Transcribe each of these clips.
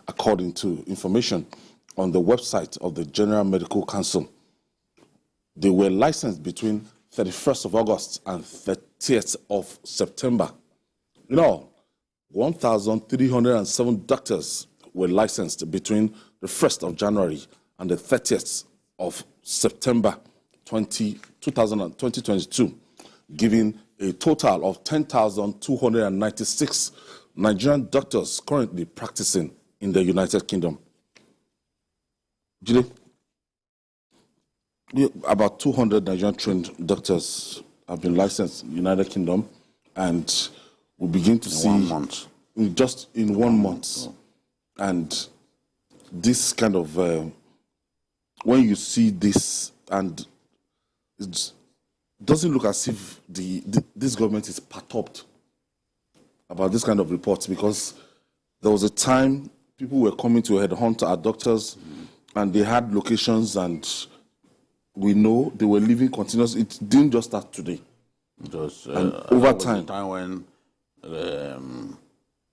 according to information on the website of the General Medical Council. They were licensed between 31st of August and 30th of September. In all, 1,307 doctors were licensed between the 1st of January and the 30th of September 2022, giving a total of 10,296 Nigerian doctors currently practicing in the United Kingdom. Jide, about 200 Nigerian trained doctors have been licensed in the United Kingdom, and we begin to see 1 month. Just in 1 month. And this kind of, when you see this, and it doesn't look as if this government is perturbed about this kind of reports, because there was a time people were coming to headhunt our doctors, and they had locations, and we know they were living continuously. It didn't just start today. Just, over time. Was a time when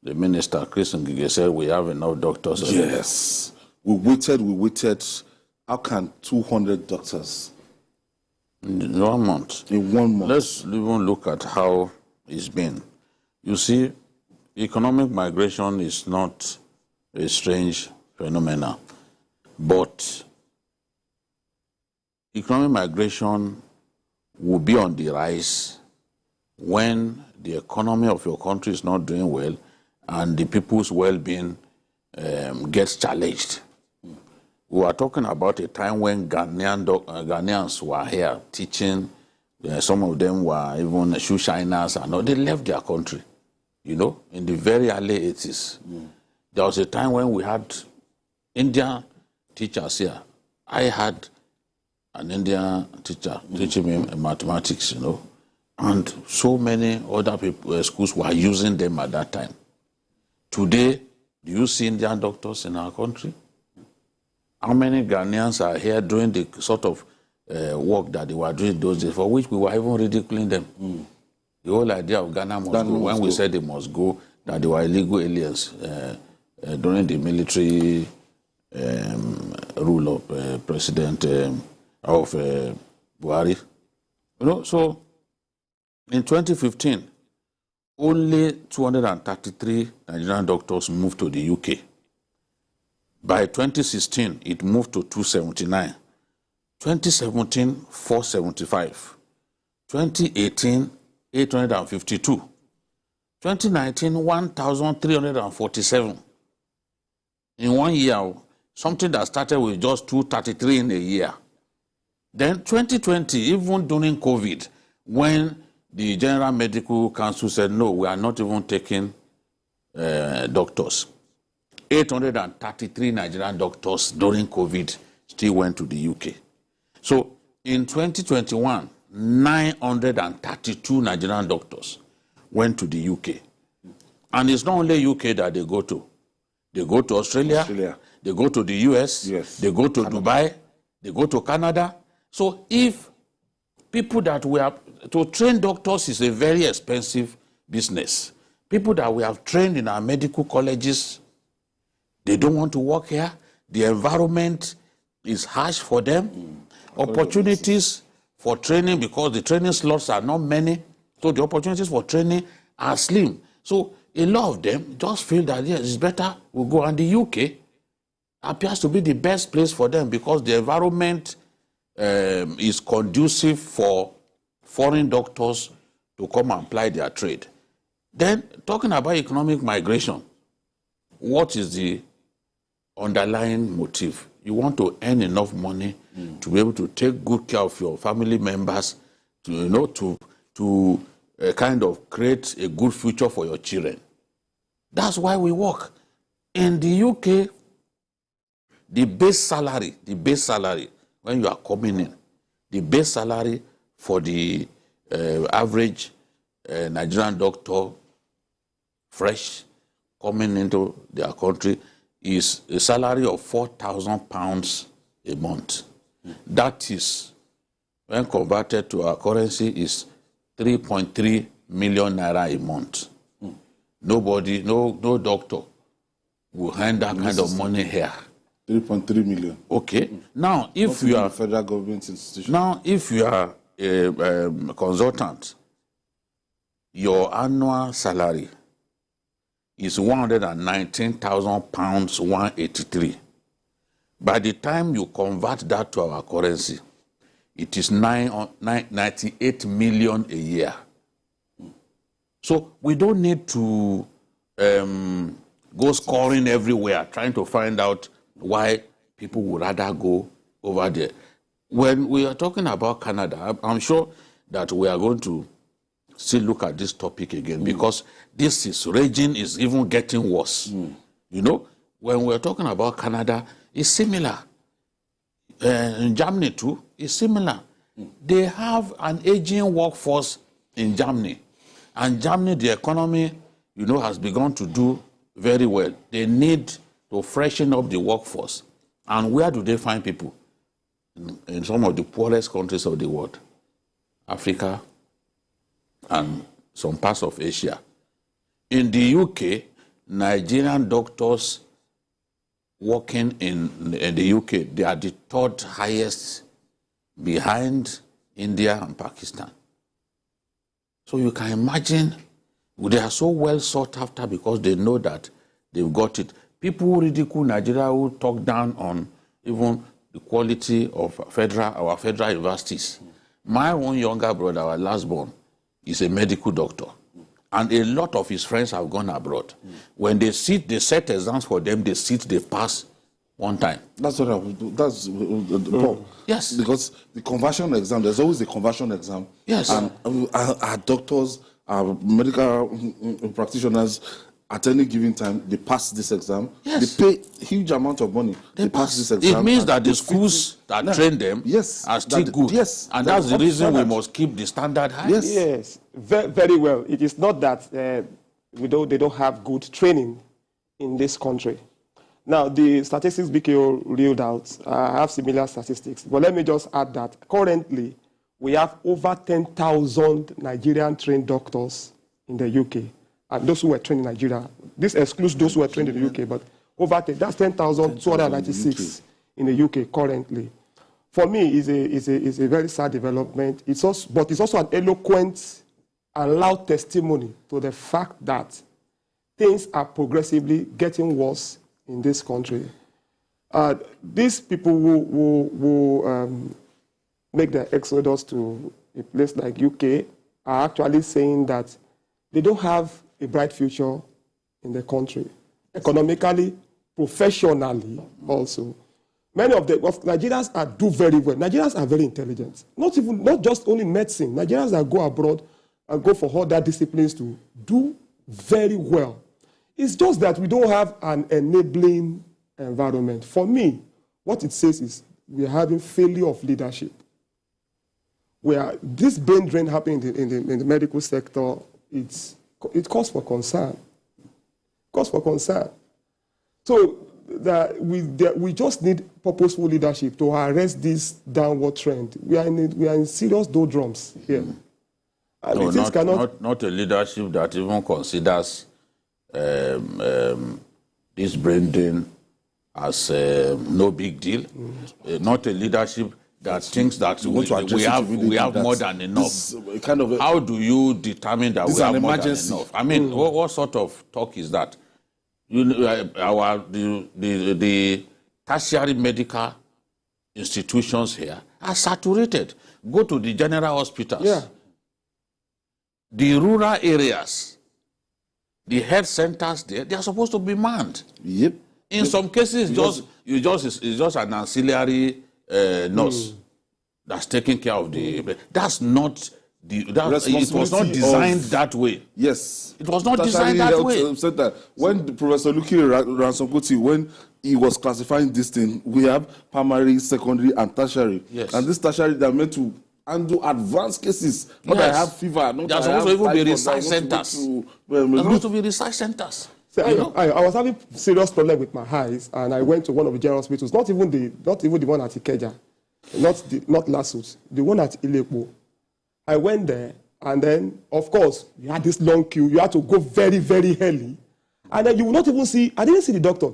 the minister, Chris Ngige, said we have enough doctors. Yes. We waited. How can 200 doctors? In 1 month. In 1 month. Let's even look at how it's been. You see, economic migration is not a strange phenomenon, but economic migration will be on the rise when the economy of your country is not doing well and the people's well-being gets challenged. We are talking about a time when Ghanaians were here teaching. Some of them were even shoe shiners, and they left their country, in the very early 80s. There was a time when we had Indian teachers here. I had an Indian teacher teaching me mathematics, and so many other people, schools were using them at that time. Today, do you see Indian doctors in our country? How many Ghanaians are here doing the sort of work that they were doing those days, for which we were even ridiculing them? The whole idea of Ghana must go, when we said they must go, that they were illegal aliens during the military rule of President of Buhari. So in 2015, only 233 Nigerian doctors moved to the UK. By 2016, it moved to 279. 2017, 475. 2018, 852. 2019, 1,347. In 1 year, something that started with just 233 in a year. Then 2020, even during COVID, when the General Medical Council said, no, we are not even taking doctors. 833 Nigerian doctors during COVID still went to the UK. So in 2021, 932 Nigerian doctors went to the UK. And it's not only UK that they go to. They go to Australia. They go to the US, they go to Dubai, they go to Canada. So if people that we have, to train doctors is a very expensive business. People that we have trained in our medical colleges, they don't want to work here. The environment is harsh for them. Opportunities for training, because the training slots are not many, so the opportunities for training are slim. So a lot of them just feel that, yes, it's better we go. And the UK appears to be the best place for them because the environment is conducive for foreign doctors to come and apply their trade. Then, talking about economic migration, what is the underlying motive? You want to earn enough money to be able to take good care of your family members, to kind of create a good future for your children. That's why we work. In the UK, the base salary, when you are coming in, the base salary for the average Nigerian doctor, fresh, coming into their country, is a salary of £4,000 a month. That is, when converted to our currency, is 3.3 million naira a month. Nobody, no doctor will hand that kind of money here. 3.3 million. Okay. Now, if you are a federal government institution. Now, if you are a consultant, your annual salary is £119,000, 183. By the time you convert that to our currency, it is 98 million a year. So we don't need to go scoring everywhere, trying to find out why people would rather go over there. When we are talking about Canada, I'm sure that we are going to still look at this topic again because this is raging, is even getting worse. You know, when we're talking about Canada, it's similar. In Germany too, it's similar. They have an aging workforce in Germany. And Germany, the economy, you know, has begun to do very well. They need to freshen up the workforce. And where do they find people? In some of the poorest countries of the world. Africa and some parts of Asia. In the UK, Nigerian doctors working in the UK, they are the third highest behind India and Pakistan. So you can imagine, they are so well sought after because they know that they've got it. People who ridicule Nigeria, who talk down on even the quality of our federal universities. My own younger brother, our last born, is a medical doctor. And a lot of his friends have gone abroad. When they sit, they set exams for them, they sit, they pass one time. That's what I would do. That's Paul. Yes. Because the conversion exam, there's always a conversion exam. Yes. And our doctors, our medical practitioners, at any given time, they pass this exam. Yes. They pay huge amount of money. They pass this exam. It means that the schools that train them are still good. Yes. And that's the reason we must keep the standard high. Yes. Yes. Very well. It is not that they don't have good training in this country. Now, the statistics BKO reeled out, I have similar statistics. But let me just add that currently, we have over 10,000 Nigerian trained doctors in the UK. And those who were trained in Nigeria. This excludes those who were trained in the UK, but over 10, that's 10,296 in the UK currently. For me, it's a very sad development. But it's also an eloquent and loud testimony to the fact that things are progressively getting worse in this country. These people who make their exodus to a place like UK are actually saying that they don't have a bright future in the country, economically, professionally also. Many of Nigerians do very well. Nigerians are very intelligent. Not just only medicine. Nigerians that go abroad and go for other disciplines to do very well. It's just that we don't have an enabling environment. For me, what it says is we're having failure of leadership. This brain drain happening in the medical sector, it calls for concern. So we just need purposeful leadership to arrest this downward trend. We are in serious doldrums here. No, not a leadership that even considers this brain drain as no big deal. Not a leadership that thinks that we have more than enough. How do you determine that we have more than enough? I mean, what sort of talk is that? The tertiary medical institutions here are saturated. Go to the general hospitals. Yeah. The rural areas, the health centers there, they are supposed to be manned. Yep. In some cases, it's just an ancillary nurse that's taking care of the. That's not the. It was not designed that way. Yes, it was not designed that way. Said that when Professor Luki Ransom-Kuti, when he was classifying this thing, we have primary, secondary, and tertiary. Yes. And this tertiary, they are meant to handle advanced cases. Not that I have fever. Not There's that I have supposed to even be typhoid, research centers. There's supposed to be research centers. So I was having serious problem with my eyes, and I went to one of the general hospitals. Not even the one at Ikeja, not Lasut, the one at Ilepo. I went there, and then of course you had this long queue. You had to go very, very early, And then you will not even see, I didn't see the doctor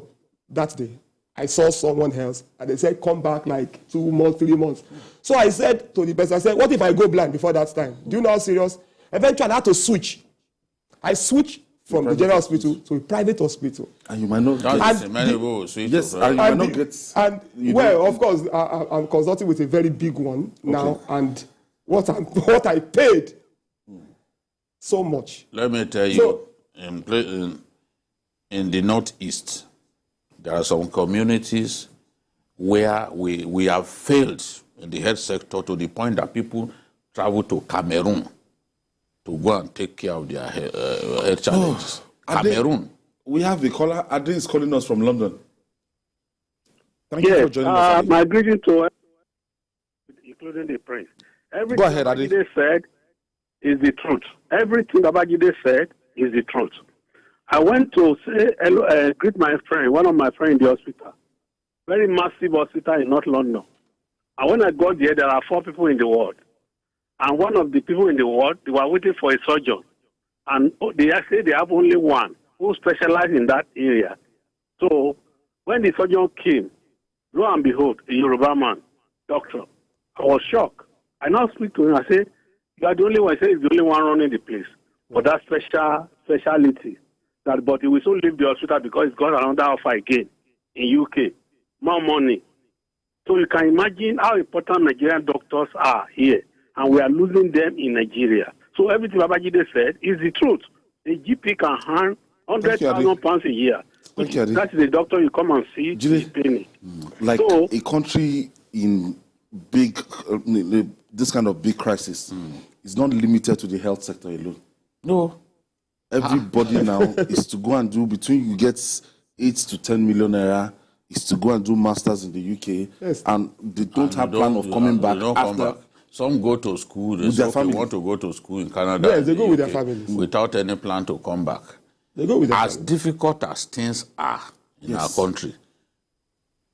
that day. I saw someone else, and they said, come back like 2 months, 3 months. So I said to the person, I said, what if I go blind before that time? Do you know how serious? Eventually, I had to switch. I switched from the general hospital to a private hospital. And you might not get... Of course, I'm consulting with a very big one now, and what I paid, so much. Let me tell you, in the Northeast, there are some communities where we have failed in the health sector to the point that people travel to Cameroon to go and take care of their health challenges. Cameroon. We have a caller. Ade is calling us from London. Thank you for joining us. My greeting to including the prince. Everything go ahead, Ade. Babajide said is the truth. Everything Babajide said is the truth. I went to say hello, greet my friend, one of my friends in the hospital. Very massive hospital in North London. And when I got there, there are 4 people in the ward. And one of the people in the ward, they were waiting for a surgeon. And they actually they have only one who specializes in that area. So when the surgeon came, lo and behold, a Yoruba man, doctor, I was shocked. I now speak to him, I say, you are the only one. I say, he's the only one running the place for that speciality. But he will soon leave the hospital because he's got another offer again in UK. More money. So you can imagine how important Nigerian doctors are here. And we are losing them in Nigeria. So everything Babajide said is the truth. A GP can earn £100,000 a year. That is the doctor you come and see. Like a country in big, this kind of big crisis is not limited to the health sector alone. No. Everybody now is to go and do, between you get 8 to 10 million naira, is to go and do masters in the UK, yes. And they don't have plan of coming back after. Some go to school, they want to go to school in Canada. Yes, they go with their families. Without any plan to come back. They go with their As difficult as things are in our country,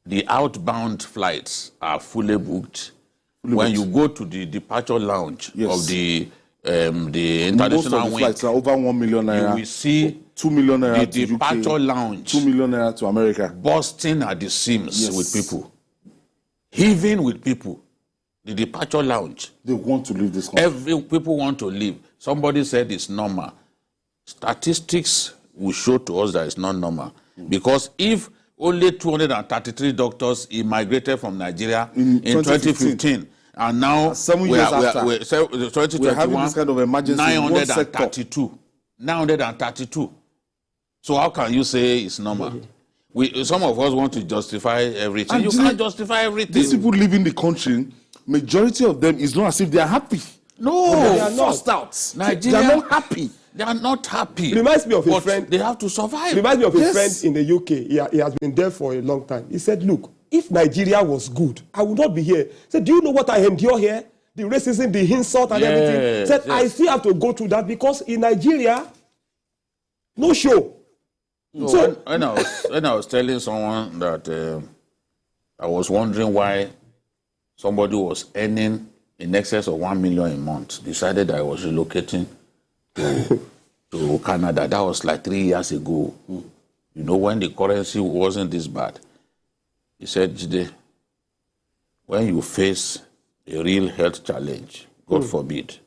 the outbound flights are fully booked. When you go to the departure lounge of the international wing, flights are over 1 million naira. You will see 2 million naira the to departure UK, lounge 2 million naira to America, bursting at the seams with people, heaving with people. The departure lounge. They want to leave this country. People want to leave. Somebody said it's normal. Statistics will show to us that it's not normal. Because if only 233 doctors immigrated from Nigeria in 2015, and now 7 years after, we're 2021, we're having this kind of emergency 932. 932. So how can you say it's normal? Some of us want to justify everything. And you can't justify everything. These people live in the country, majority of them is not as if they are happy. No, they are forced out. Nigeria, they are not happy. They are not happy. Reminds me of a friend. They have to survive. Reminds me of a friend in the UK. He has been there for a long time. He said, look, if Nigeria was good, I would not be here. He said, do you know what I endure here? The racism, the insult and everything. He said, I still have to go through that because in Nigeria, no show. No, so when I was telling someone that I was wondering why somebody was earning in excess of 1 million a month, decided I was relocating to Canada. That was like 3 years ago. You know, when the currency wasn't this bad. He said, Jide, when you face a real health challenge, God forbid,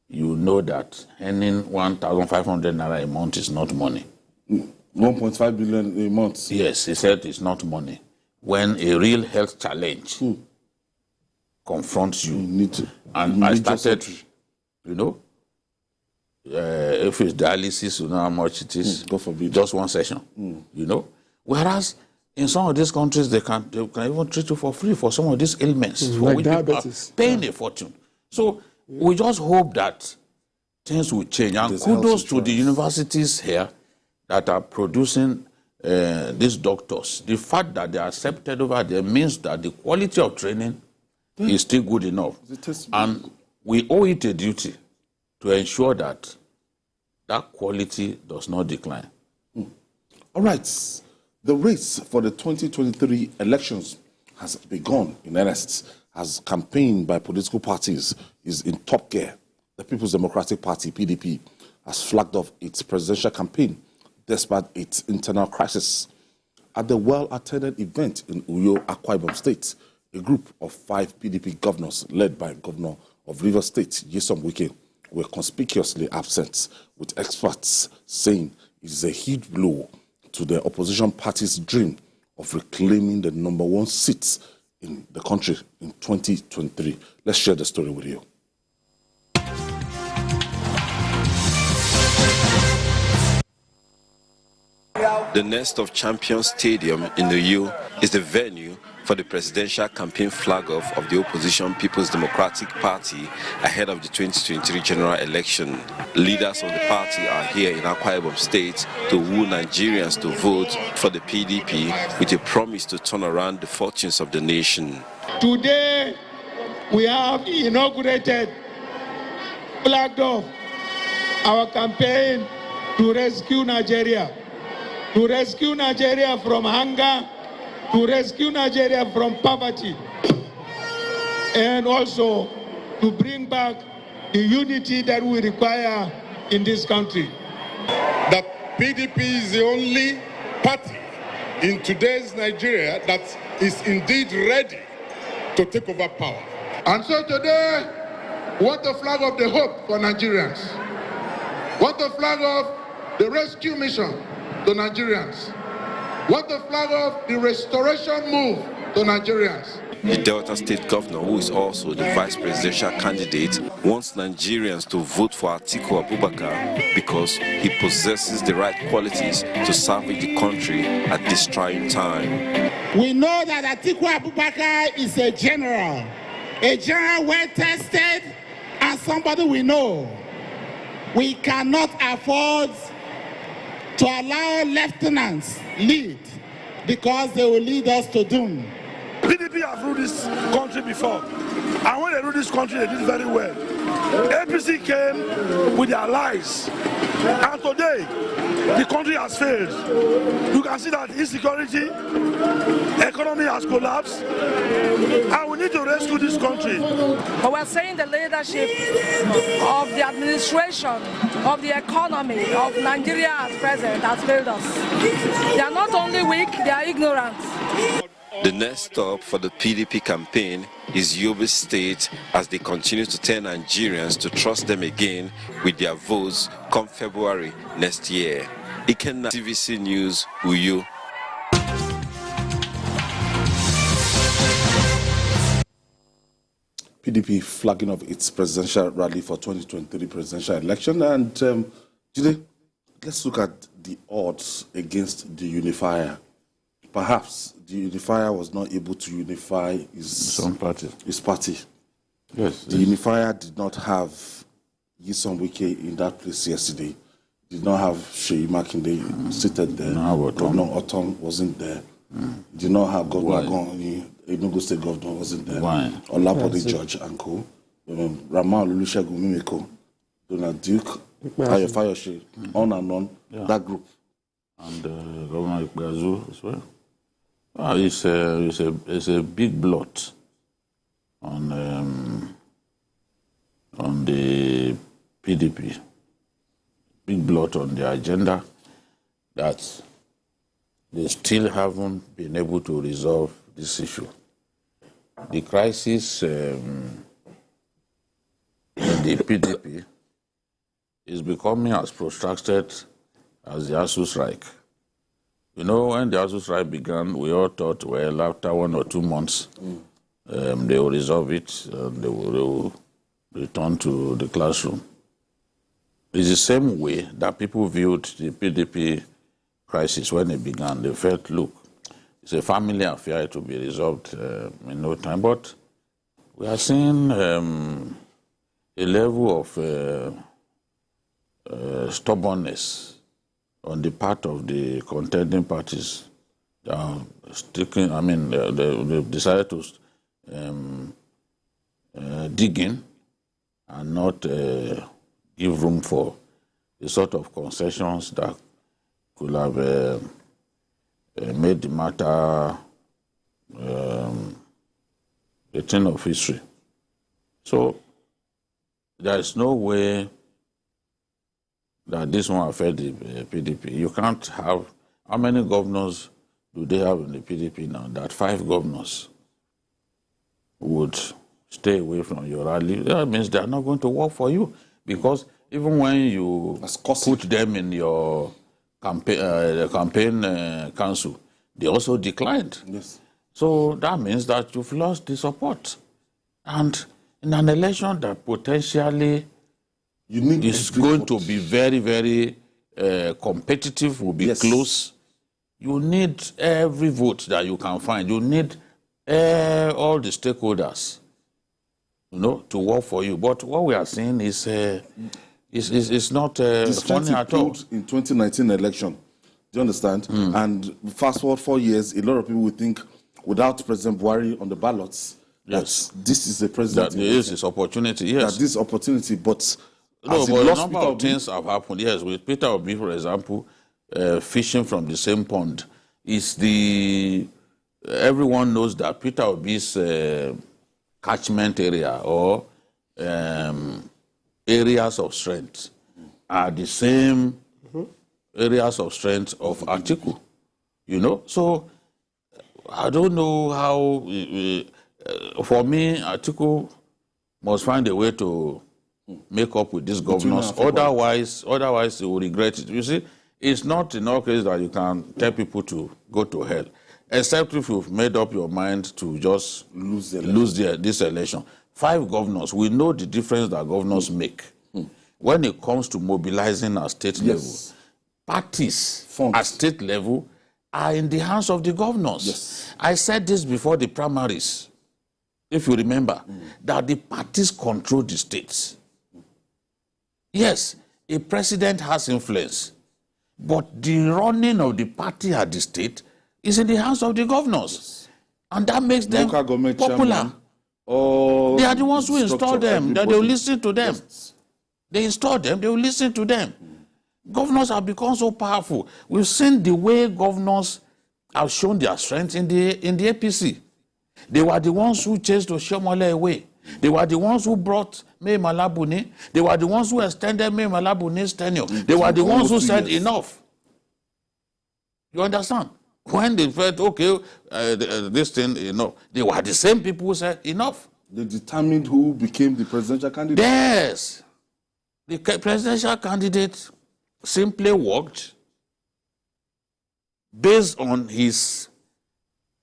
you know that earning 1,500 naira a month is not money. 1.5 billion a month. Yes, he said it's not money. When a real health challenge confronts you, need to, and I started, you know, if it's dialysis, you know how much it is. God forbid. Just one session, you know. Whereas in some of these countries, they can even treat you for free for some of these ailments, for like which diabetes. People are paying a fortune. So we just hope that things will change. And kudos to the universities here that are producing these doctors. The fact that they are accepted over there means that the quality of training is still good enough. And we owe it a duty to ensure that that quality does not decline. All right. The race for the 2023 elections has begun in earnest as campaign by political parties is in top gear. The People's Democratic Party, PDP, has flagged off its presidential campaign despite its internal crisis. At the well-attended event in Uyo, Akwa Ibom State, a group of 5 PDP governors led by Governor of Rivers State, Nyesom Wike, were conspicuously absent, with experts saying it is a huge blow to the opposition party's dream of reclaiming the #1 seat in the country in 2023. Let's share the story with you. The Nest of Champions Stadium in Uyo is the venue for the presidential campaign flag-off of the opposition People's Democratic Party ahead of the 2023 general election. Leaders of the party are here in Akwa Ibom State to woo Nigerians to vote for the PDP with a promise to turn around the fortunes of the nation. Today, we have inaugurated, flagged off our campaign to rescue Nigeria. To rescue Nigeria from hunger, to rescue Nigeria from poverty, and also to bring back the unity that we require in this country. That PDP is the only party in today's Nigeria that is indeed ready to take over power. And so today, what a flag of the hope for Nigerians. What a flag of the rescue mission to Nigerians. What a flag of the restoration move to Nigerians. The Delta State Governor, who is also the vice presidential candidate, wants Nigerians to vote for Atiku Abubakar because he possesses the right qualities to salvage the country at this trying time. We know that Atiku Abubakar is a general well tested, and somebody we know. We cannot afford to allow lieutenants lead because they will lead us to doom. PDP have ruled this country before, and when they ruled this country, they did very well. APC came with their lies, and today the country has failed. You can see that insecurity, economy has collapsed, and we need to rescue this country. But we're saying the leadership of the administration, of the economy, of Nigeria at present has failed us. They are not only weak, they are ignorant. The next stop for the PDP campaign is Yobe State as they continue to tell Nigerians to trust them again with their votes come February next year. Ikenna, TVC News, Uyo. PDP flagging of its presidential rally for 2023 presidential election. And today, let's look at the odds against the unifier. Perhaps the unifier was not able to unify his party. Yes. The unifier did not have Nyesom Wike in that place yesterday. Did not have Seyi Makinde seated there. Governor Otom wasn't there. Did not have Governor Enugu State Governor wasn't there. Olabode George and co. Rama Olusegun Mimiko, Donald Duke, Ayo Fayose, on and on. Yeah. That group. And Governor Ikpeazu as well. It's a big blot on the PDP. Big blot on the agenda that they still haven't been able to resolve this issue. The crisis in the PDP is becoming as protracted as the ASU strike. You know, when the ASU strike began, we all thought, well, after 1 or 2 months, they will resolve it and they will return to the classroom. It's the same way that people viewed the PDP crisis when it began. They felt, look, it's a family affair to be resolved in no time. But we are seeing a level of stubbornness on the part of the contending parties. They decided to dig in and not give room for the sort of concessions that could have made the matter a thing of history. So there is no way that this one affect the PDP. You can't have, how many governors do they have in the PDP now? That 5 governors would stay away from your rally. That means they are not going to work for you, because even when you put them in your campaign council, they also declined. Yes. So that means that you've lost the support. And in an election that potentially is going to be very, very competitive, will be close, you need every vote that you can find. You need all the stakeholders, to work for you. But what we are seeing is not funny at all. In 2019 election, do you understand? And fast forward 4 years, a lot of people would think, without President Buhari on the ballots, yes, this is the president. That there is this opportunity, yes. That this opportunity, but no, but a number of things have happened. Yes, with Peter Obi, for example, fishing from the same pond. Everyone knows that Peter Obi's catchment area or areas of strength are the same areas of strength of Atiku. So I don't know how. For me, Atiku must find a way to make up with these governors. Otherwise, he will regret it. You see, it's not in all cases that you can tell people to go to hell, except if you've made up your mind to just lose this election. 5 governors, we know the difference that governors make when it comes to mobilizing at state level. Parties at state level are in the hands of the governors. Yes. I said this before the primaries, if you remember, that the parties control the states. Yes, a president has influence, but the running of the party at the state is in the hands of the governors. Yes. And that makes them popular. They are the ones who install them. They will listen to them. Yes. They install them, they will listen to them. Governors have become so powerful. We've seen the way governors have shown their strength in the APC. They were the ones who chased Oshiomhole away. They were the ones who brought Mai Mala Buni. They were the ones who extended Mai Mala Buni's tenure. They were the ones who said enough. You understand? When they felt, okay, this thing, they were the same people who said enough. They determined who became the presidential candidate. Yes. The presidential candidate simply worked based on his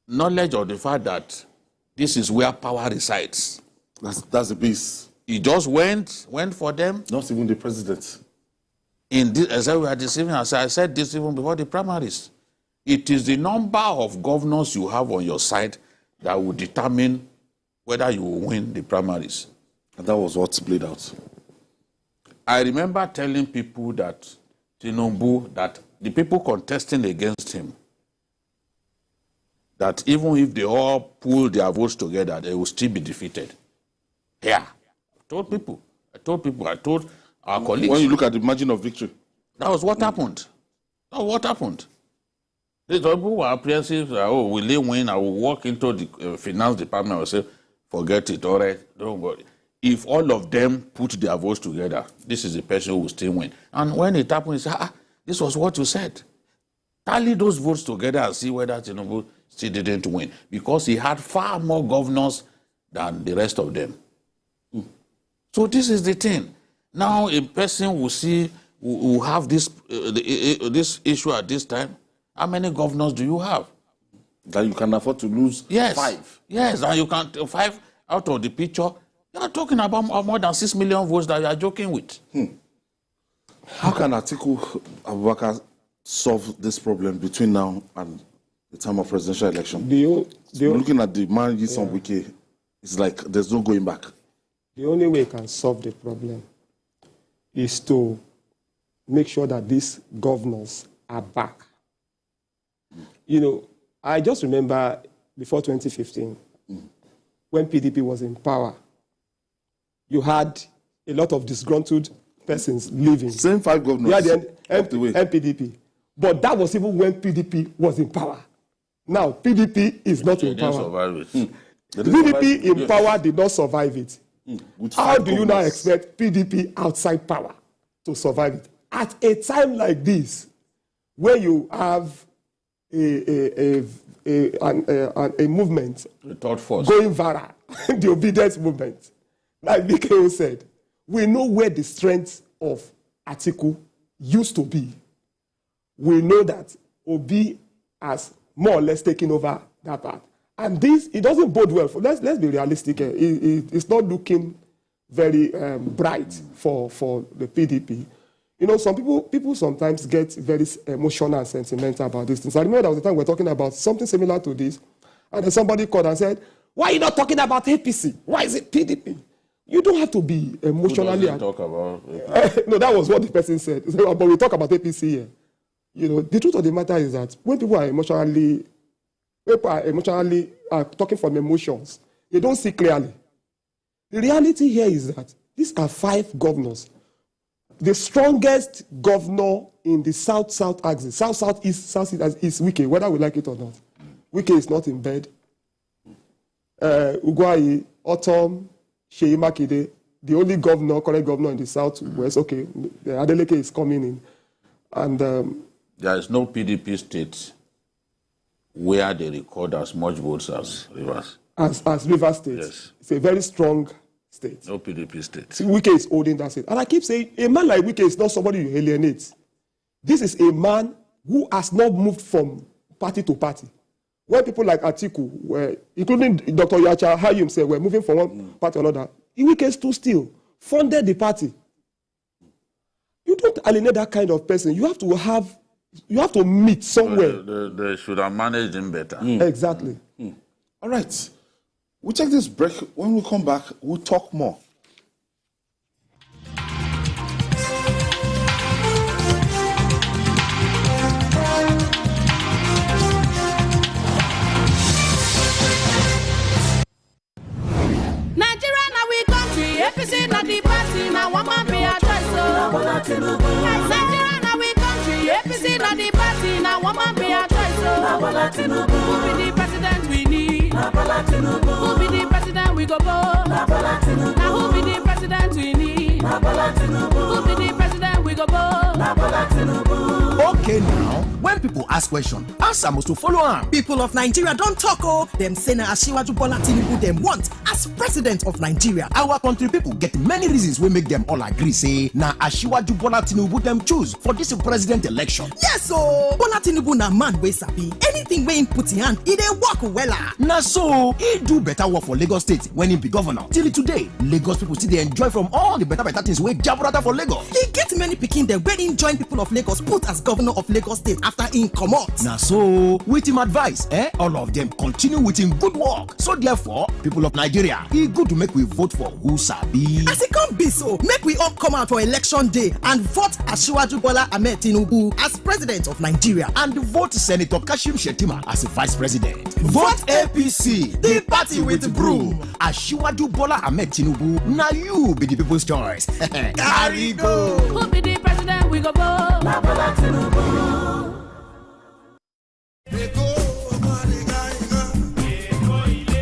knowledge of the fact that this is where power resides. That's the base. He just went for them. Not even the president. As we are deceiving, as I said this even before the primaries. It is the number of governors you have on your side that will determine whether you will win the primaries. And that was what played out. I remember telling people that Tinubu, that the people contesting against him, that even if they all pull their votes together, they will still be defeated. Yeah. I told our colleagues. When you look at the margin of victory. That was what happened. That was what happened. These people were apprehensive, will they win? I will walk into the finance department and say, forget it, all right, don't worry. If all of them put their votes together, this is the person who will still win. And when it happened, he said, this was what you said. Tally those votes together and see whether Tinubu still didn't win. Because he had far more governors than the rest of them. So this is the thing. Now a person will have this issue at this time. How many governors do you have? That you can afford to lose 5. Yes, and you can 5 out of the picture. You are talking about more than 6 million votes that you are joking with. How can Atiku Abubakar solve this problem between now and the time of presidential election? Looking at the man Yisan Wike, it's like there's no going back. The only way he can solve the problem is to make sure that these governors are back. I just remember before 2015, when PDP was in power, you had a lot of disgruntled persons leaving. Same 5 governors. You had the NPDP. But that was even when PDP was in power. Now, PDP is not in power. PDP in power did not survive it. How do you now expect PDP outside power to survive it? at a time like this, where you have a movement the third force going viral, the obedience movement, like BKO said, we know where the strength of Atiku used to be. We know that Obi has more or less taken over that part. And this, it doesn't bode well. Let's be realistic. It's not looking very bright for the PDP. You know, some people sometimes get very emotional and sentimental about these things. I remember there was a time we were talking about something similar to this, and then somebody called and said, "Why are you not talking about APC? Why is it PDP?" You don't have to be emotionally. Talk about no, that was what the person said. But we talk about APC here. You know, the truth of the matter is that when people are emotionally talking from emotions, they don't see clearly. The reality here is that these are 5 governors. The strongest governor in the south-south axis, south-south-east, south-east is Wike, whether we like it or not. Wike is not in bed. Ugwai, Autumn, Sheyi Makinde, the only current governor in the southwest, okay, Adeleke is coming in. And there is no PDP state where they record as much votes as Rivers. As Rivers State. Yes. It's a very strong state. No PDP state. See, Wike is holding that state. And I keep saying, a man like Wike is not somebody you alienate. This is a man who has not moved from party to party. When people like Atiku, including Dr. Yacha Hayu himself, were moving from one party to another, Wike stood still, funded the party. You don't alienate that kind of person. You have to meet somewhere. They should have managed him better. Exactly. All right. We'll take this break. When we come back, we'll talk more. Nigeria now we country, APC not the party, now one man be a choice. Nigeria now we country, APC not the party, now one man be a choice. Who be the president we need? Who be the president we go for? Now who be the president we need? Who be the president we go for? Okay now, when people ask question, answer must to follow am. People of Nigeria don't talk dem say na Asiwaju Bola Tinubu dem want as president of Nigeria. Our country people get many reasons wey make them all agree say na Asiwaju Bola Tinubu dem choose for this president election. Yes o, Bola Tinubu na man wey sabi anything wey him put in hand, e dey work wella. Na so, he do better work for Lagos State when he be governor. Till today, Lagos people still dey enjoy from all the better things wey jaburata for Lagos. He get many pikin dem wey him join people of Lagos put as governor of Lagos State after him comot. Na so, with him advice, all of them continue with him good work. So therefore, people of Nigeria, e good to make we vote for who sabi. As e come be so, make we all come out for election day and vote Asiwaju Bola Ahmed Tinubu as president of Nigeria and vote Senator Kashim Shettima as vice president. Vote APC, the party with broom. Asiwaju Bola Ahmed Tinubu, na you be the people's choice. Carry go. Who be the president we go for? Na Bola Tinubu.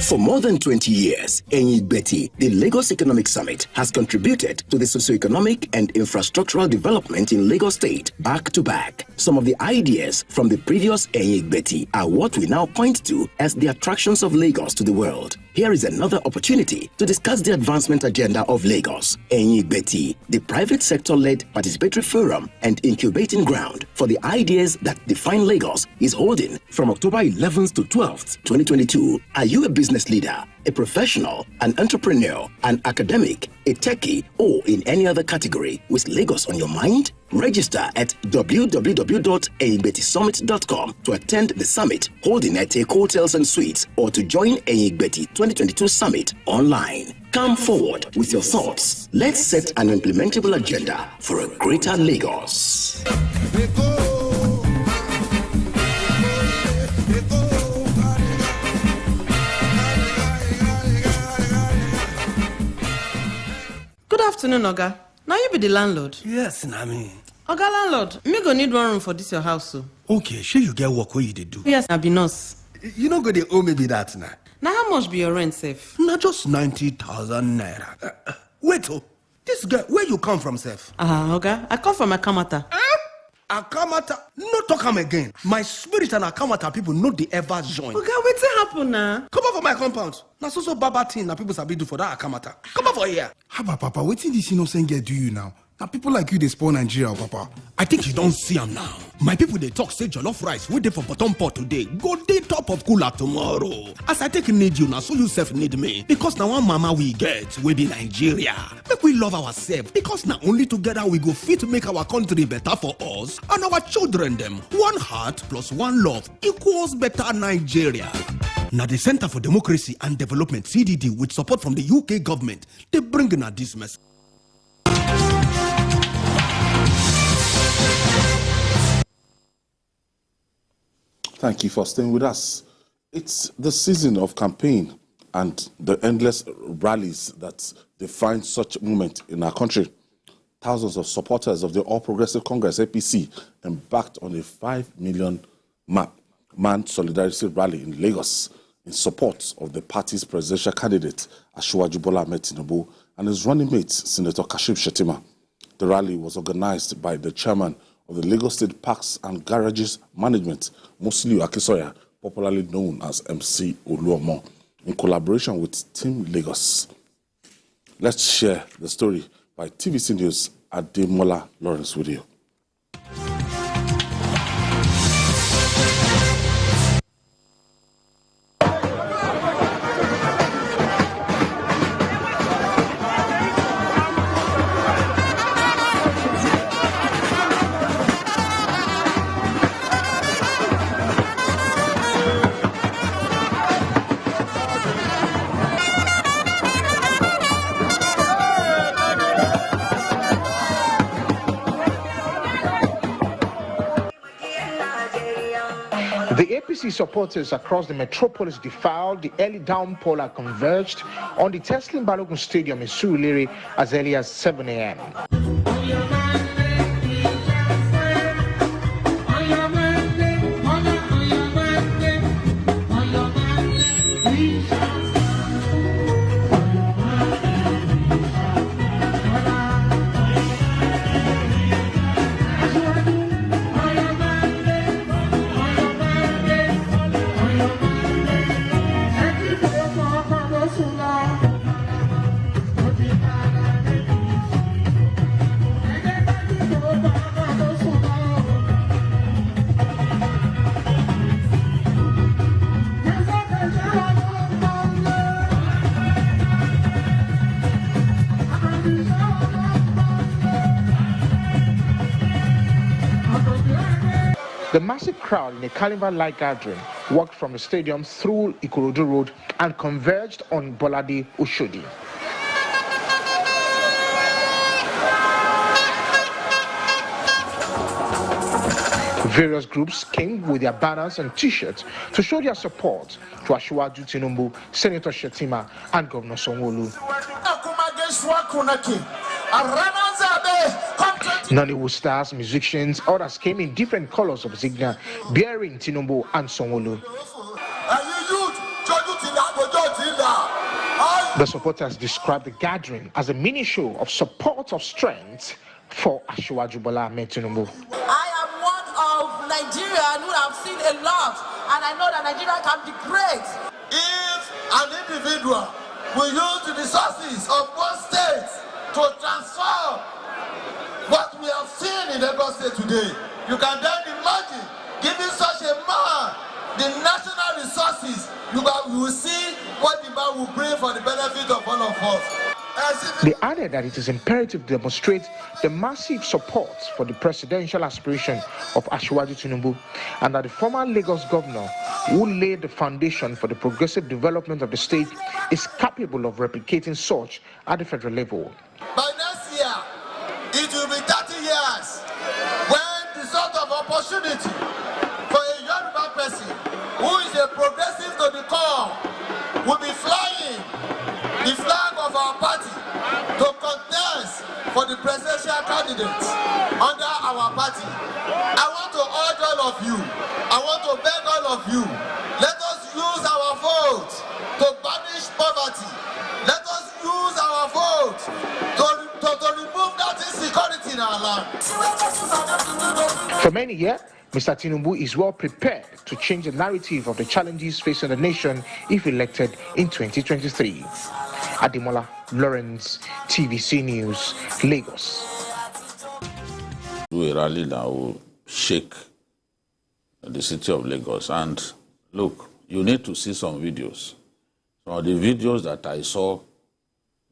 For more than 20 years, Enyigbeti, the Lagos Economic Summit, has contributed to the socio-economic and infrastructural development in Lagos State back to back. Some of the ideas from the previous Enyigbeti are what we now point to as the attractions of Lagos to the world. Here is another opportunity to discuss the advancement agenda of Lagos. Enyigbeti, the private sector-led participatory forum and incubating ground for the ideas that define Lagos, is holding from October 11th to 12th, 2022. Are you a business leader, a professional, an entrepreneur, an academic, a techie, or in any other category with Lagos on your mind? Register at www.enyigbetisummit.com to attend the summit holding at Eko Hotels and Suites, or to join Enyigbeti 2022 Summit online. Come forward with your thoughts. Let's set an implementable agenda for a greater Lagos. Good afternoon, Oga. Now you be the landlord. Yes, na me. Oga landlord, me go need one room for this your house, so. Okay, sure you get work where you dey do. Yes, I be nurse. You no go dey owe me be that na. Now how much be your rent, safe? Na just 90,000 naira. Wait oh, This guy, where you come from, Seth? Oga, I come from Akamata. Akamata? No talk am again. My spirit and Akamata people no dey ever join. Oga, wetin happen now? Come over my compound. Na so baba thing na people sabi do for that Akamata. Come over here. Haba, Papa, wetin this innocent girl do you now? Now people like you, they spoil Nigeria, Papa. I think you don't see am now. My people they talk say jollof rice wey dey for bottom pot today go dey top of cooler tomorrow. As I take need you now, so you self need me. Because now one mama we get we be Nigeria. Make we love ourselves because now only together we go fit make our country better for us and our children them. One heart plus one love equals better Nigeria. Now the Center for Democracy and Development CDD with support from the UK government they bring in this message. Thank you for staying with us. It's the season of campaign and the endless rallies that define such moment in our country. Thousands of supporters of the All Progressive Congress, APC, embarked on a 5 million man solidarity rally in Lagos in support of the party's presidential candidate, Asiwaju Bola Ahmed Tinubu, and his running mate, Senator Kashim Shettima. The rally was organized by the chairman of the Lagos State Parks and Garages Management, Musiliu Akisoya, popularly known as MC Oluomo, in collaboration with Team Lagos. Let's share the story by TVC News Ademola Lawrence with you. The APC supporters across the metropolis defiled the early downpour that converged on the Teslim Balogun Stadium in Surulere as early as 7 a.m. The massive crowd in a carnival-like gathering walked from the stadium through Ikorodu Road and converged on Bolade Oshodi. Various groups came with their banners and t-shirts to show their support to Asiwaju Tinubu, Senator Shettima, and Governor Sanwo-Olu. Nollywood stars, musicians, others came in different colors of insignia bearing Tinubu and Sanwo-Olu. The supporters described the gathering as a mini show of support of strength for Asiwaju Bola Ahmed Tinubu. I am one of Nigerians who have seen a lot, and I know that Nigeria can be great. If an individual will use the resources of one state to transform what we have seen in Lagos State today, you can then imagine giving such a man the national resources, you will see what the man will bring for the benefit of all of us. They added that it is imperative to demonstrate the massive support for the presidential aspiration of Asiwaju Tinubu, and that the former Lagos governor, who laid the foundation for the progressive development of the state, is capable of replicating such at the federal level. By next year, it will be 30 years when the sort of opportunity for a young person who is a progressive to the core will be flying the flag of our party to contest for the presidential candidates under our party. I want to urge all of you, I want to beg all of you, let us use our vote to banish poverty. Let us use our vote to For many here, Mr. Tinubu is well prepared to change the narrative of the challenges facing the nation if elected in 2023. Ademola Lawrence, TVC News, Lagos. Do a rally that will shake the city of Lagos. And look, you need to see some videos. So the videos that I saw,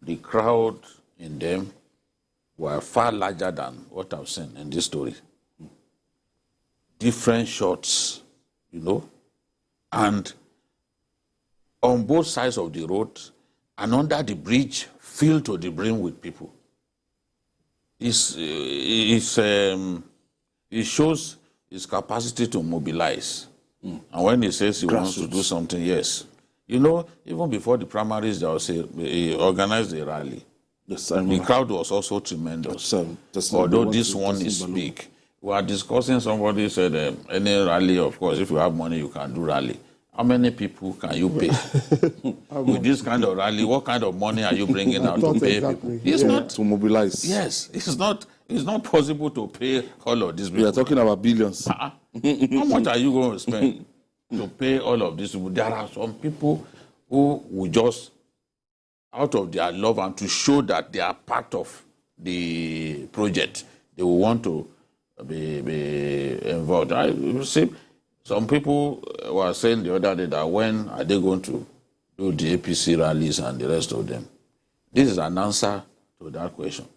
the crowd in them were far larger than what I've seen in this story. Different shots, you know, and on both sides of the road and under the bridge, filled to the brim with people. It shows his capacity to mobilize. And when he says he wants to do something, yes. You know, even before the primaries, he organized a rally. Yes, the crowd was also tremendous. Although this one is big. We are discussing, somebody said, any rally, of course, if you have money, you can do rally. How many people can you pay? With this kind of rally, what kind of money are you bringing out to pay people? It's not to mobilize. Yes, it's not possible to pay all of these people. We are talking about billions. How much are you going to spend to pay all of these people? There are some people who will just, out of their love and to show that they are part of the project, they will want to be involved. You see, some people were saying the other day that when are they going to do the APC rallies and the rest of them? This is an answer to that question.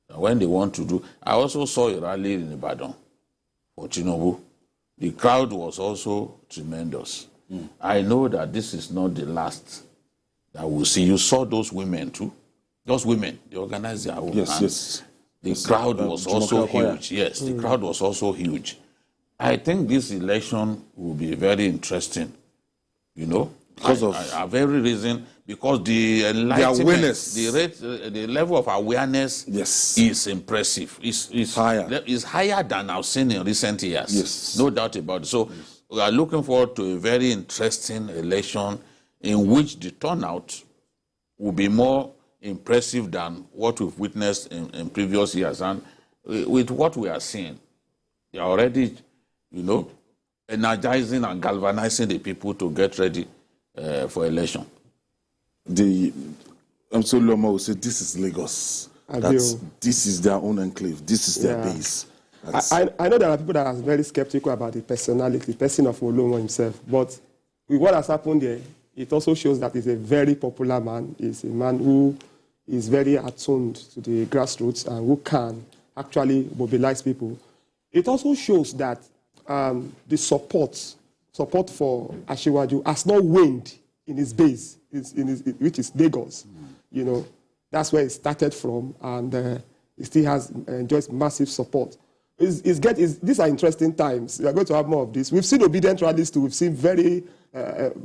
When they want to do, I also saw a rally in Ibadan for Tinubu. The crowd was also tremendous. I know that this is not the last that we'll see. You saw those women too. Those women, they organized their own. Yes. The crowd was also huge. Yes, the crowd was also huge. I think this election will be very interesting, you know, because of a very reason, because the enlightenment, the awareness, the level of awareness is impressive. It's higher. It's higher than I've seen in recent years. Yes. No doubt about it. So we are looking forward to a very interesting election in which the turnout will be more impressive than what we've witnessed in previous years. And with what we are seeing, they are already, you know, energizing and galvanizing the people to get ready for election. Loma will say, this is Lagos. This is their own enclave. This is their base. I know there are people that are very skeptical about the personality, the person of Olomo himself. But with what has happened there, it also shows that he's a very popular man. He's a man who is very attuned to the grassroots and who can actually mobilize people. It also shows that the support for Asiwaju has not waned in his base, which is Lagos. You know, that's where it started from, and it still enjoys massive support. These are interesting times. We are going to have more of this. We've seen obedient rallies too. We've seen very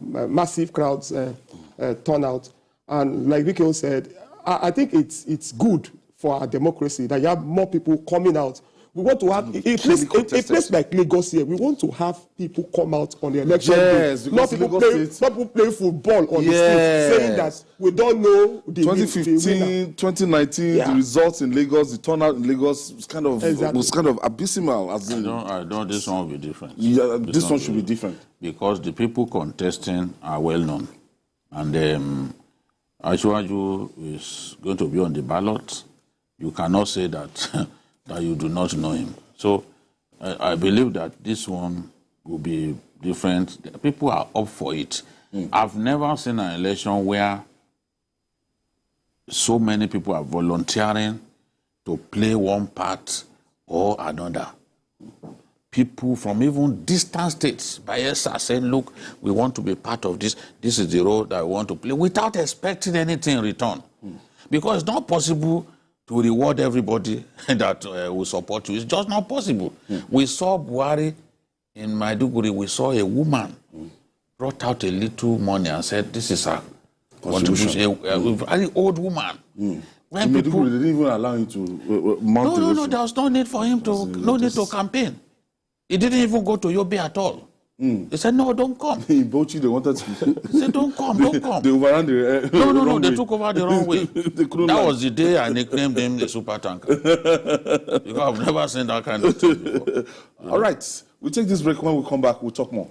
massive crowds turn out. And like Vicky said, I think it's good for our democracy that you have more people coming out. We want to have a place like Lagos here. We want to have people come out on the election day. Not people playing football on the street, saying that we don't know the 2015, 2019, the results in Lagos, the turnout in Lagos was kind of abysmal. I don't. This one will be different. Yeah, this one should be different because the people contesting are well known, and Asiwaju is going to be on the ballot. You cannot say that. That you do not know him. So I believe that this one will be different. People are up for it. I've never seen an election where so many people are volunteering to play one part or another. People from even distant states, Bayelsa, are saying, look, we want to be part of this. This is the role that we want to play without expecting anything in return. Because it's not possible to reward everybody that will support you. It's just not possible. We saw Buhari in Maiduguri. We saw a woman brought out a little money and said, this is a contribution. A very old woman. When people, they didn't even allow him to mount No, there was no need for him to, no need to campaign. He didn't even go to Yobe at all. They said, no, don't come. In Bauchi, they wanted to. They said, don't come. They overran the No, they took over the wrong way. That was the day I nicknamed him the super tanker. Because I've never seen that kind of thing before. All right, we'll take this break. When we come back, we'll talk more.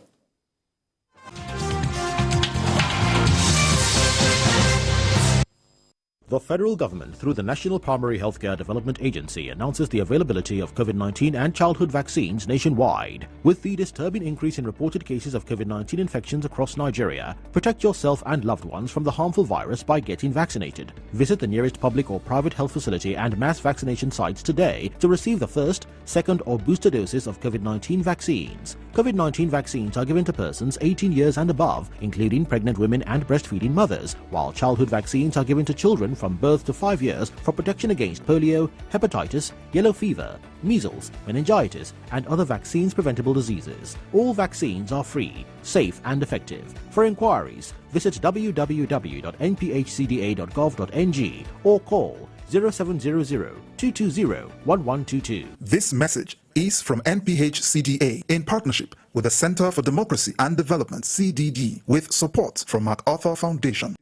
The federal government, through the National Primary Healthcare Development Agency, announces the availability of COVID-19 and childhood vaccines nationwide. With the disturbing increase in reported cases of COVID-19 infections across Nigeria, protect yourself and loved ones from the harmful virus by getting vaccinated. Visit the nearest public or private health facility and mass vaccination sites today to receive the first, second, or booster doses of COVID-19 vaccines. COVID-19 vaccines are given to persons 18 years and above, including pregnant women and breastfeeding mothers, while childhood vaccines are given to children from birth to 5 years for protection against polio, hepatitis, yellow fever, measles, meningitis, and other vaccines-preventable diseases. All vaccines are free, safe, and effective. For inquiries, visit www.nphcda.gov.ng or call 0700-220-1122. This message is from NPHCDA in partnership with the Center for Democracy and Development, CDD, with support from MacArthur Foundation.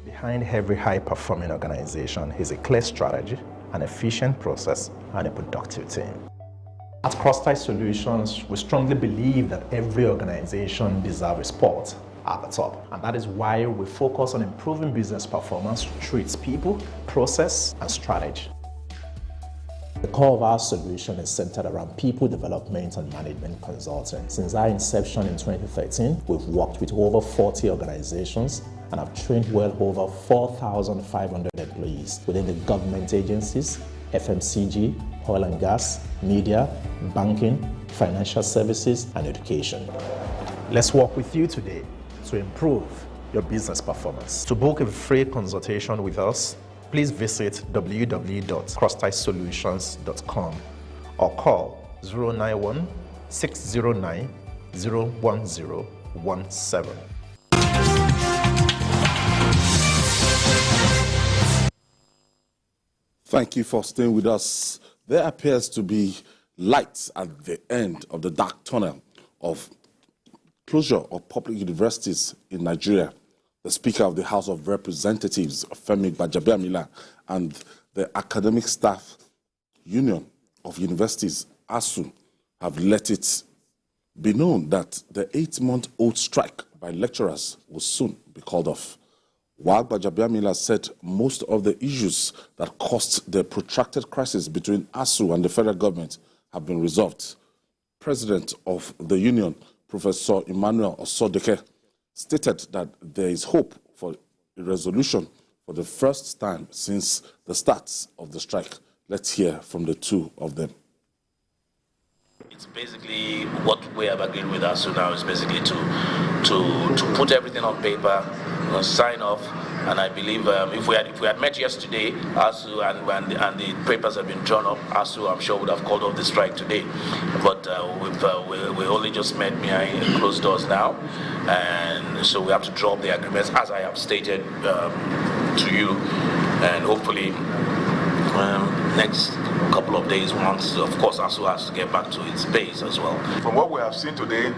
Behind every high-performing organization is a clear strategy, an efficient process, and a productive team. At Crosstie Solutions, we strongly believe that every organization deserves a spot at the top. And that is why we focus on improving business performance through its people, process, and strategy. The core of our solution is centered around people development and management consulting. Since our inception in 2013, we've worked with over 40 organizations and have trained well over 4,500 employees within the government agencies, FMCG, oil and gas, media, banking, financial services, and education. Let's work with you today to improve your business performance. To book a free consultation with us, please visit www.crosstiesolutions.com or call 091 609 01017. Thank you for staying with us. There appears to be lights at the end of the dark tunnel of closure of public universities in Nigeria. The Speaker of the House of Representatives, Femi Gbajabiamila, and the Academic Staff Union of Universities, ASU, have let it be known that the 8-month-old strike by lecturers will soon be called off. While Gbajabiamila said most of the issues that caused the protracted crisis between ASU and the federal government have been resolved, President of the union, Professor Emmanuel Osodeke, stated that there is hope for a resolution for the first time since the start of the strike. Let's hear from the two of them. It's basically what we have agreed with ASU now is basically to put everything on paper, sign off, and I believe if we had met yesterday, ASU and the papers have been drawn up, ASU I'm sure would have called off the strike today. But we only just met behind closed doors now, and so we have to draw up the agreements as I have stated to you, and hopefully next couple of days, once of course ASU has to get back to its base as well. From what we have seen today,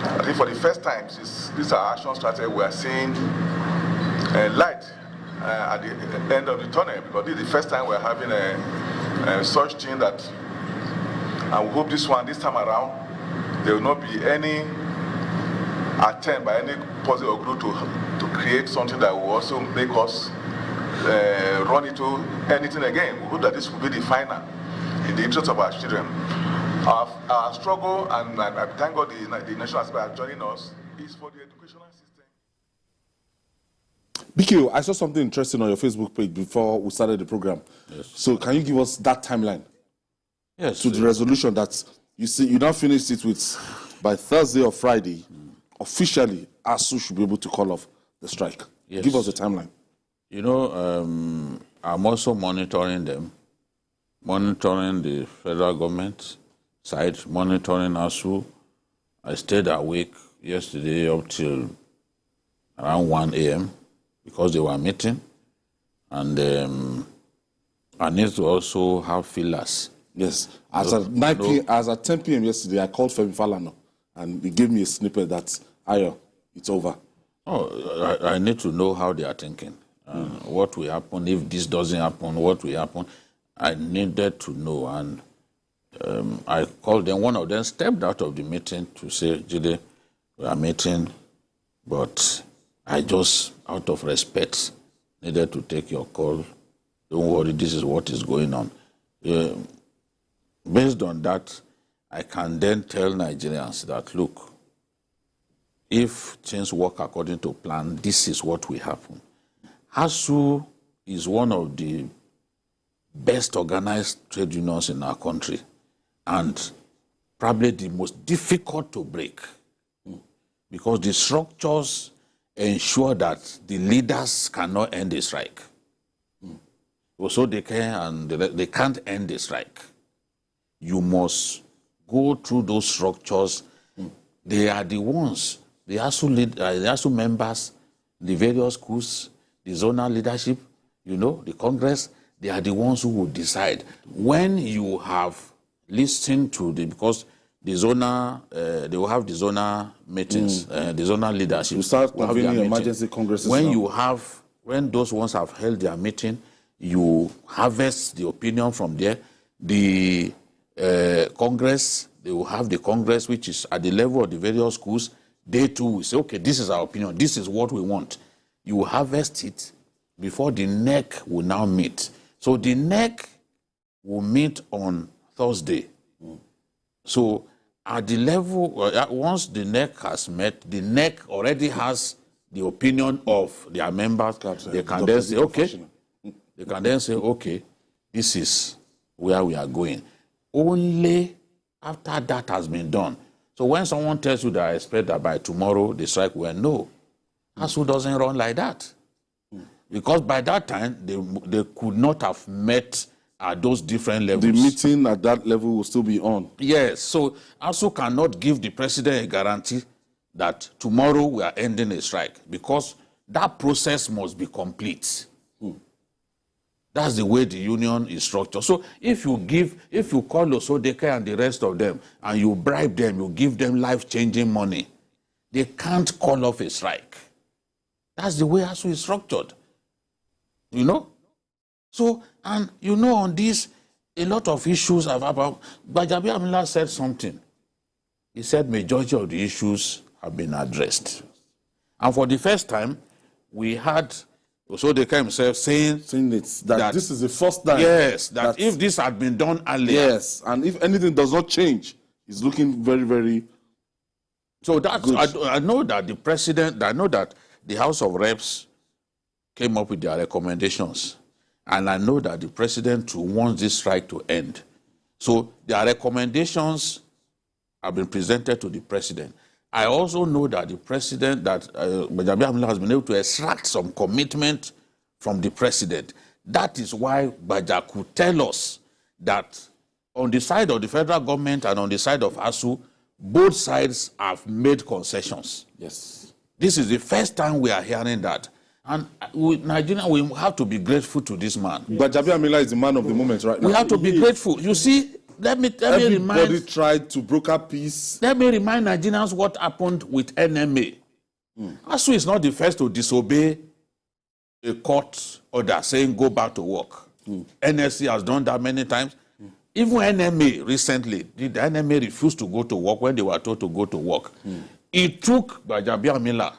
I think for the first time since this action started, we are seeing light at the end of the tunnel, because this is the first time we're having a such thing that, and we hope this time around, there will not be any attempt by any positive group to create something that will also make us run into anything again. We hope that this will be the final in the interest of our children. Our struggle, and I thank God the National Assembly are joining us, is for the educational system. BQ, I saw something interesting on your Facebook page before we started the program. Yes. So can you give us that timeline? Yes. To the resolution that you see, you now finished it with by Thursday or Friday. Officially, ASU should be able to call off the strike. Yes. Give us a timeline. You know, I'm also monitoring them, monitoring the federal government side, monitoring ASU. I stayed awake yesterday up till around 1 a.m. because they were meeting. And I need to also have feelers Yes. As at 10 p.m. yesterday, I called Femi Falana, and he gave me a snippet that, Ayo, it's over. Oh, I need to know how they are thinking. What will happen if this doesn't happen? What will happen? I needed to know, and I called them. One of them stepped out of the meeting to say, Jide, we are meeting, but I just, out of respect, needed to take your call. Don't worry, this is what is going on. Based on that, I can then tell Nigerians that, look, if things work according to plan, this is what will happen. ASU is one of the best organized trade unions in our country, and probably the most difficult to break, because the structures ensure that the leaders cannot end the strike. So they can, and they can't end the strike. You must go through those structures. They are the ones, the ASU members, the various schools, the zonal leadership, the Congress, they are the ones who will decide. When you have listened to because the zonal, they will have the zonal meetings, the zonal leadership. You start convening emergency congresses. When those ones have held their meeting, you harvest the opinion from there. The Congress, they will have the Congress, which is at the level of the various schools. They too will say, okay, this is our opinion. This is what we want. You will harvest it before the NEC will now meet. So the NEC will meet on Thursday. So at the level, once the NEC has met, the NEC already has the opinion of their members. They can then say, okay, this is where we are going. Only after that has been done. So when someone tells you that I expect that by tomorrow the strike will end, no. ASU doesn't run like that. Because by that time, they could not have met at those different levels. The meeting at that level will still be on. Yes, so ASU cannot give the president a guarantee that tomorrow we are ending a strike, because that process must be complete. That's the way the union is structured. So if you call Osodeke and the rest of them and you bribe them, you give them life-changing money, they can't call off a strike. That's the way ASU is structured. So, and on this, a lot of issues have about. Gbajabi Amila said something. He said majority of the issues have been addressed. And for the first time, we had Osodeke himself saying that this is the first time. Yes, that if this had been done earlier. Yes, and if anything does not change, it's looking very, very. So I know that the president, I know that the House of Reps came up with their recommendations. And I know that the president wants this strike to end. So their recommendations have been presented to the president. I also know that the president, Gbajabi Amila has been able to extract some commitment from the president. That is why Gbaja could tell us that on the side of the federal government and on the side of ASU, both sides have made concessions. Yes. This is the first time we are hearing that. And Nigeria, we have to be grateful to this man. Gbajabi Amila is the man of the moment right now. We have to be grateful. You see, everybody tried to broker peace. Let me remind Nigerians what happened with NMA. ASU is not the first to disobey a court order saying go back to work. NSC has done that many times. Even NMA recently, the NMA refused to go to work when they were told to go to work. It took Gbajabi Amila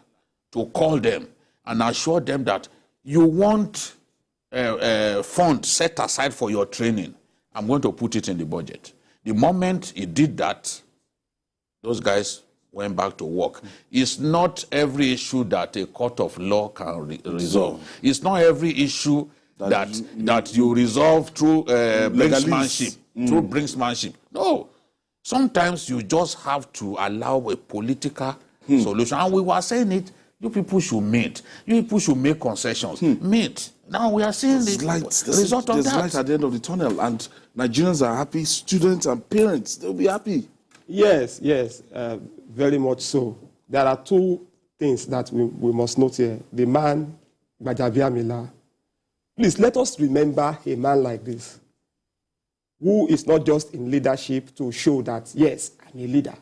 to call them and assure them that you want a fund set aside for your training. I'm going to put it in the budget. The moment he did that, those guys went back to work. It's not every issue that a court of law can resolve. It's not every issue that you resolve through brinksmanship. Through brinksmanship. No. Sometimes you just have to allow a political solution. And we were saying it, you people should meet. You people should make concessions. Meet. Now we are seeing the result of that. There's light at the end of the tunnel, and Nigerians are happy. Students and parents, they'll be happy. Yes, very much so. There are two things that we must note here. The man, Gbajabi Amila. Please, let us remember a man like this. who is not just in leadership to show that, yes, I'm a leader.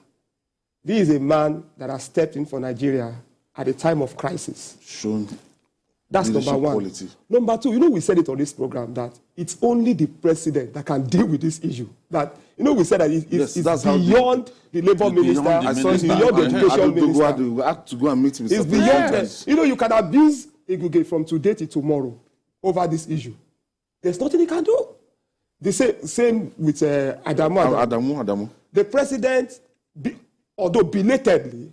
This is a man that has stepped in for Nigeria at a time of crisis. Shown That's number one. Quality. Number two, we said it on this program that it's only the president that can deal with this issue. That, we said that it's beyond the labor minister, it's beyond the education minister. I have to go and meet him. It's beyond, you can abuse Igugay from today to tomorrow over this issue. There's nothing he can do. The same with Adamu. The president, although belatedly,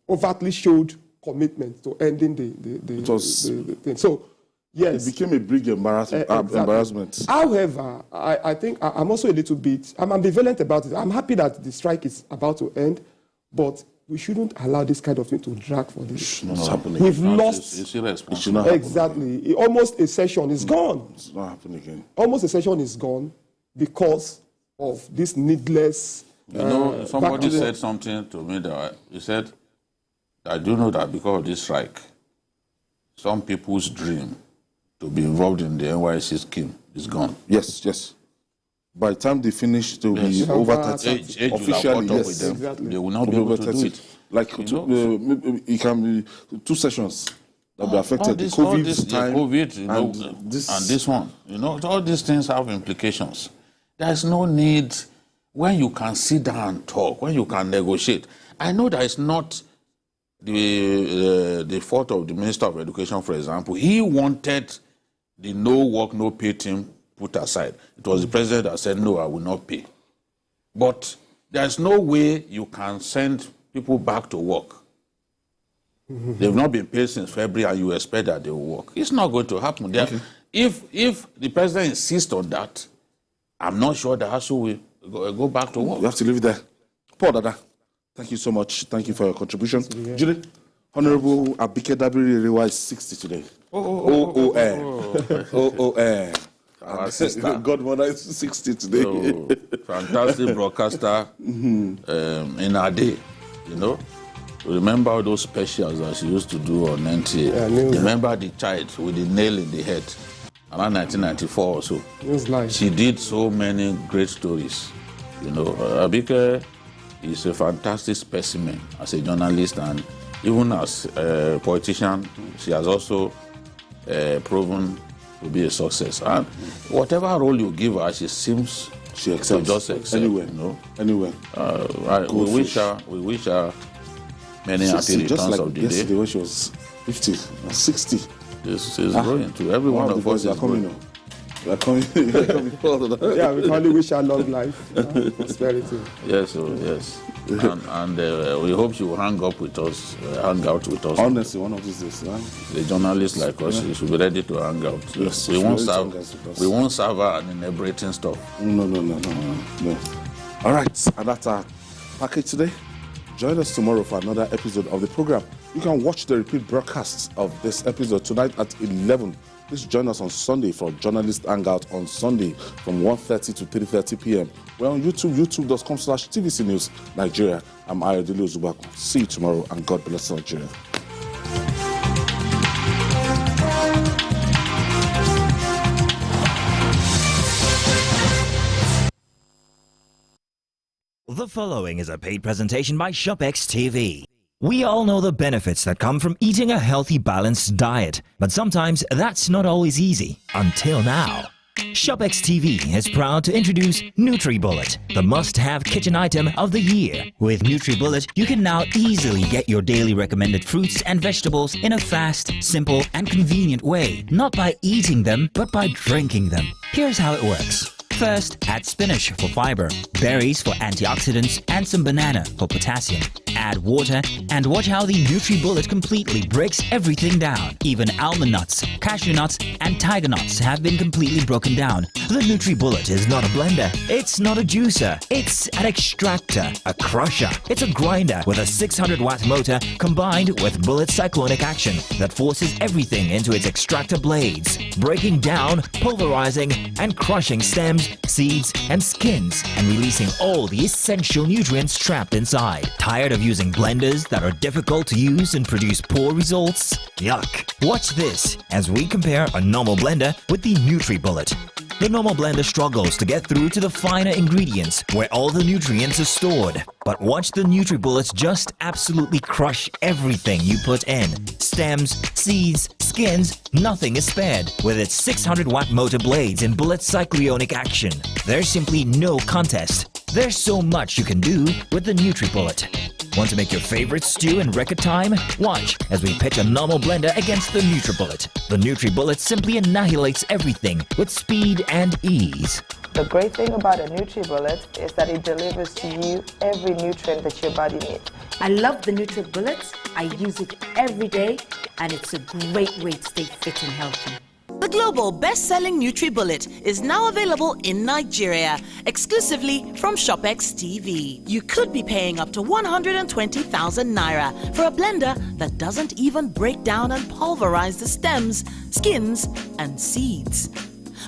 overtly showed commitment to ending the thing. So, yes. It became a big embarrassment. However, I think I'm also a little bit, I'm ambivalent about it. I'm happy that the strike is about to end, but we shouldn't allow this kind of thing to drag for this. It's happening. We've lost. It should not happen. Exactly. Almost a session is gone. It's not happening again. Almost a session is gone because of this needless. Somebody said something to me that he said, I do know that because of this strike, some people's dream to be involved in the NYC scheme is gone. Yes. By the time they finish, they'll be over 30. Age officially, yes. With them. Exactly. They will not be able to do it. Like, it can be 2 sessions that will be affected. COVID, and this one. All these things have implications. There's no need when you can sit down and talk, when you can negotiate. I know that it's not the fault of the Minister of Education, for example. He wanted the no work, no pay team put aside. It was the president that said, no, I will not pay. But there's no way you can send people back to work. They've not been paid since February and you expect that they will work. It's not going to happen. Okay. If the president insists on that, I'm not sure that ASUU will go back to work. You have to leave it there. Paul Dada, thank you so much. Thank you for your contribution. Julie, Honorable Abike Dabiri Rewa is 60 today. Our sister. Godmother is 60 today. Fantastic broadcaster in our day, Remember all those specials that she used to do on NTA. Yeah, remember the child with the nail in the head around 1994 or so. She did so many great stories. Abike is a fantastic specimen as a journalist, and even as a politician, she has also proven to be a success. And whatever role you give her, she seems to just excel. Anywhere. We wish her many happy returns just like of the yesterday day. When she was 50 or 60. She's growing too. Every one of us is growing. We are coming. Yeah, we can only wish her long life, prosperity. Yes, yes. And we hope she will hang out with us. Honestly, one of these days. The journalists like us, she should be ready to hang out. Yes, we won't serve her an inebriating stuff. No. All right, and that's our package today. Join us tomorrow for another episode of the program. You can watch the repeat broadcasts of this episode tonight at 11. Please join us on Sunday for Journalist Hangout on Sunday from 1:30 to 3:30 p.m. We're on YouTube, youtube.com/TVC News Nigeria. I'm Ayodele Ozubaku. See you tomorrow, and God bless Nigeria. The following is a paid presentation by ShopX TV. We all know the benefits that come from eating a healthy, balanced diet, but sometimes that's not always easy, until now. ShopX TV is proud to introduce NutriBullet, the must-have kitchen item of the year. With NutriBullet, you can now easily get your daily recommended fruits and vegetables in a fast, simple, and convenient way, not by eating them, but by drinking them. Here's how it works. First, add spinach for fiber, berries for antioxidants, and some banana for potassium. Add water and watch how the NutriBullet completely breaks everything down. Even almond nuts, cashew nuts, and tiger nuts have been completely broken down. The NutriBullet is not a blender. It's not a juicer. It's an extractor, a crusher. It's a grinder with a 600-watt motor combined with bullet cyclonic action that forces everything into its extractor blades, breaking down, pulverizing, and crushing stems, seeds, and skins, and releasing all the essential nutrients trapped inside. Tired of using blenders that are difficult to use and produce poor results? Yuck! Watch this as we compare a normal blender with the NutriBullet. The normal blender struggles to get through to the finer ingredients where all the nutrients are stored. But watch the NutriBullets just absolutely crush everything you put in. Stems, seeds, skins, nothing is spared. With its 600-watt motor blades and bullet cyclonic action, there's simply no contest. There's so much you can do with the NutriBullet. Want to make your favorite stew in record time? Watch as we pitch a normal blender against the NutriBullet. The NutriBullet simply annihilates everything with speed and ease. The great thing about a NutriBullet is that it delivers to you every nutrient that your body needs. I love the NutriBullet. I use it every day, and it's a great way to stay fit and healthy. The global best-selling NutriBullet is now available in Nigeria, exclusively from ShopX TV. You could be paying up to 120,000 naira for a blender that doesn't even break down and pulverize the stems, skins, and seeds.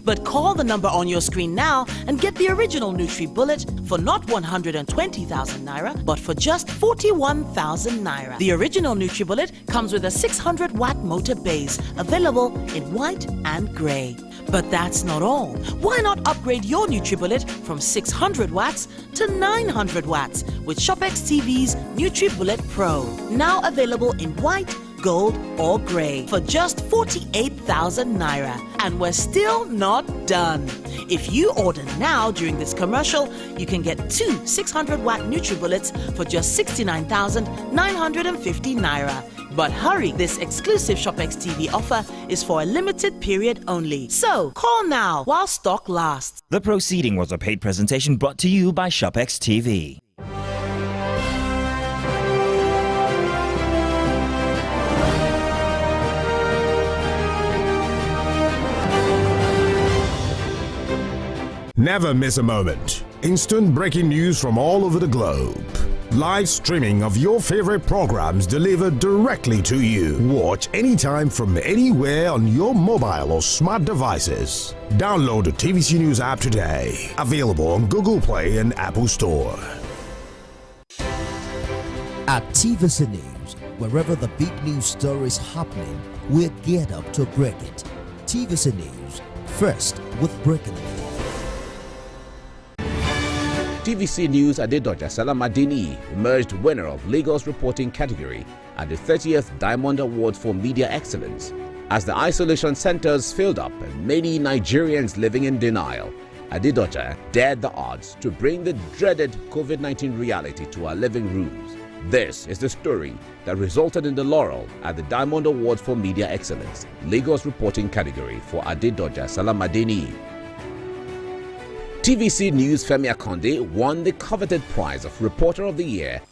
But call the number on your screen now and get the original NutriBullet for not 120,000 naira, but for just 41,000 naira. The original NutriBullet comes with a 600-watt motor base, available in white and grey. But that's not all. Why not upgrade your NutriBullet from 600 watts to 900 watts with ShopX TV's NutriBullet Pro, now available in white, gold or grey for just 48,000 naira. And we're still not done. If you order now during this commercial, you can get two 600-watt NutriBullets for just 69,950 naira. But hurry, this exclusive ShopX TV offer is for a limited period only. So call now while stock lasts. The proceeding was a paid presentation brought to you by ShopX TV. Never miss a moment. Instant breaking news from all over the globe. Live streaming of your favorite programs delivered directly to you. Watch anytime from anywhere on your mobile or smart devices. Download the TVC News app today. Available on Google Play and Apple Store. At TVC News, wherever the big news story is happening, we're geared up to break it. TVC News, first with breaking news. TVC News Adedoja Salamadini emerged winner of Lagos reporting category at the 30th Diamond Award for Media Excellence. As the isolation centers filled up and many Nigerians living in denial, Adedoja dared the odds to bring the dreaded COVID-19 reality to our living rooms. This is the story that resulted in the laurel at the Diamond Award for Media Excellence, Lagos reporting category for Adedoja Salamadini. TVC News Femi Akonde won the coveted prize of Reporter of the Year.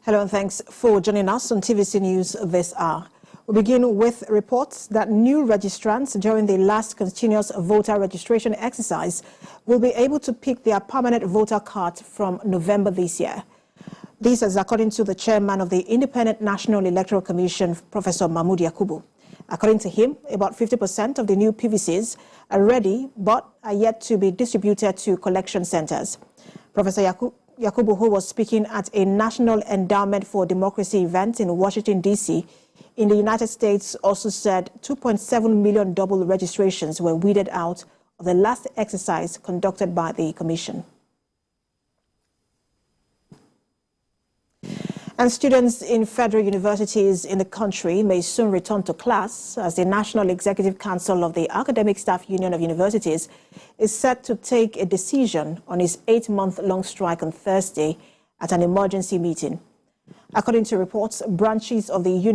Hello and thanks for joining us on TVC News this hour. We begin with reports that new registrants during the last continuous voter registration exercise will be able to pick their permanent voter card from November this year. This is according to the chairman of the Independent National Electoral Commission, Professor Mahmood Yakubu. According to him, about 50% of the new PVCs are ready but are yet to be distributed to collection centers. Professor Yakubu, who was speaking at a National Endowment for Democracy event in Washington, D.C., in the United States, also said 2.7 million double registrations were weeded out of the last exercise conducted by the Commission. And students in federal universities in the country may soon return to class as the National Executive Council of the Academic Staff Union of Universities is set to take a decision on its 8-month-long strike on Thursday at an emergency meeting. According to reports, branches of the union